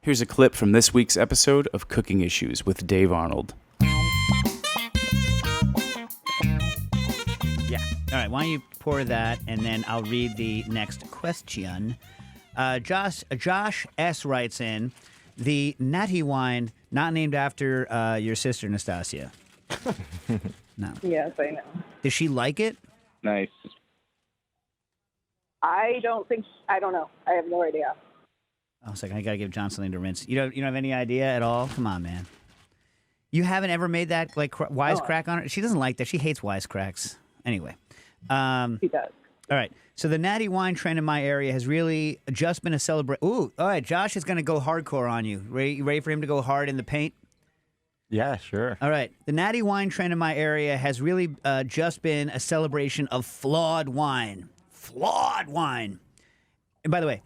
Here's a clip from this week's episode of Cooking Issues with Dave Arnold. Yeah. All right, why don't you pour that, and then I'll read the next question. Josh S. writes in, the Natty wine, not named after your sister, Nastasia. No. Yes, I know. Does she like it? Nice. I don't know. I have no idea. Oh, it's like I gotta give John something to rinse. You don't have any idea at all? Come on, man. You haven't ever made that like wisecrack on her? She doesn't like that. She hates wisecracks. Anyway. She does. All right. So the natty wine trend in my area has really just been a celebration. Ooh, all right. Josh is going to go hardcore on you. You ready for him to go hard in the paint? Yeah, sure. All right. The natty wine trend in my area has really just been a celebration of flawed wine. Flawed wine. And by the way,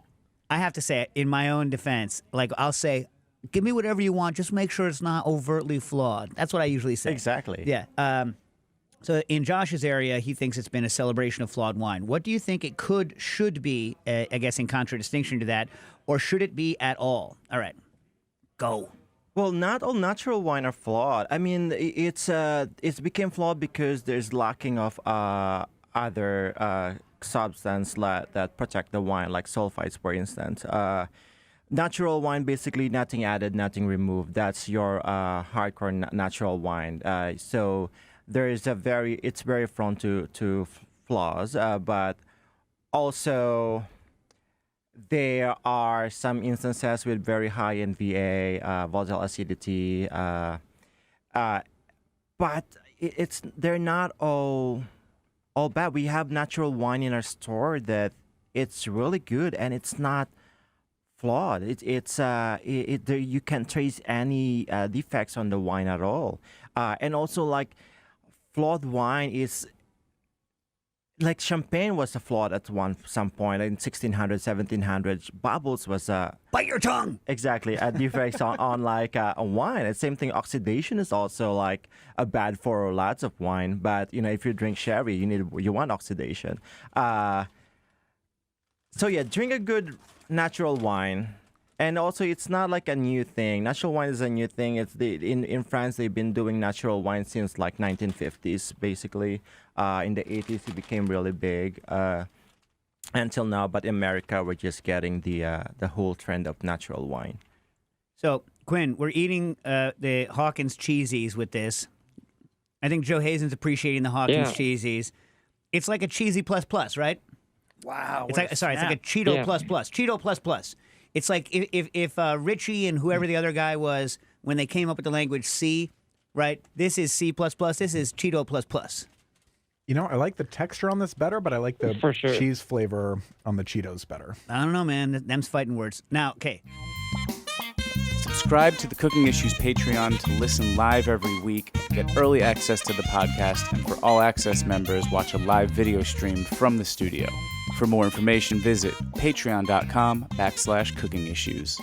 I have to say, in my own defense, like I'll say, give me whatever you want. Just make sure it's not overtly flawed. That's what I usually say. Exactly. Yeah. So in Josh's area, he thinks it's been a celebration of flawed wine. What do you think it should be, I guess in contradistinction to that, or should it be at all? All right, go. Well, not all natural wine are flawed. I mean, it's became flawed because there's lacking of other substance that protect the wine, like sulfites, for instance. Natural wine, basically nothing added, nothing removed. That's your hardcore natural wine. So there is it's very prone to flaws, but also there are some instances with very high NVA, volatile acidity, but they're not all bad. We have natural wine in our store that it's really good and it's not flawed. You can't trace any defects on the wine at all, and also like flawed wine is. Like champagne was a flawed at some point in 1600s, 1700s. Bubbles was a bite your tongue. Exactly, a defect on like a wine. And same thing, oxidation is also like a bad for lots of wine. But if you drink sherry, you want oxidation. So yeah, drink a good natural wine. And also, it's not like a new thing. Natural wine is a new thing. In France, they've been doing natural wine since like 1950s, basically. In the 80s, it became really big until now. But in America, we're just getting the whole trend of natural wine. So, Quinn, we're eating the Hawkins cheesies with this. I think Joe Hazen's appreciating the Hawkins cheesies. It's like a cheesy plus plus, right? Wow. It's like it's like a Cheeto plus plus. Cheeto plus plus. It's like if Richie and whoever the other guy was, when they came up with the language C, right? This is C++, this is Cheeto plus. I like the texture on this better, but I like the cheese flavor on the Cheetos better. I don't know, man. Them's fighting words. Now, okay. Subscribe to the Cooking Issues Patreon to listen live every week, get early access to the podcast, and for all access members, watch a live video stream from the studio. For more information, visit patreon.com/cookingissues.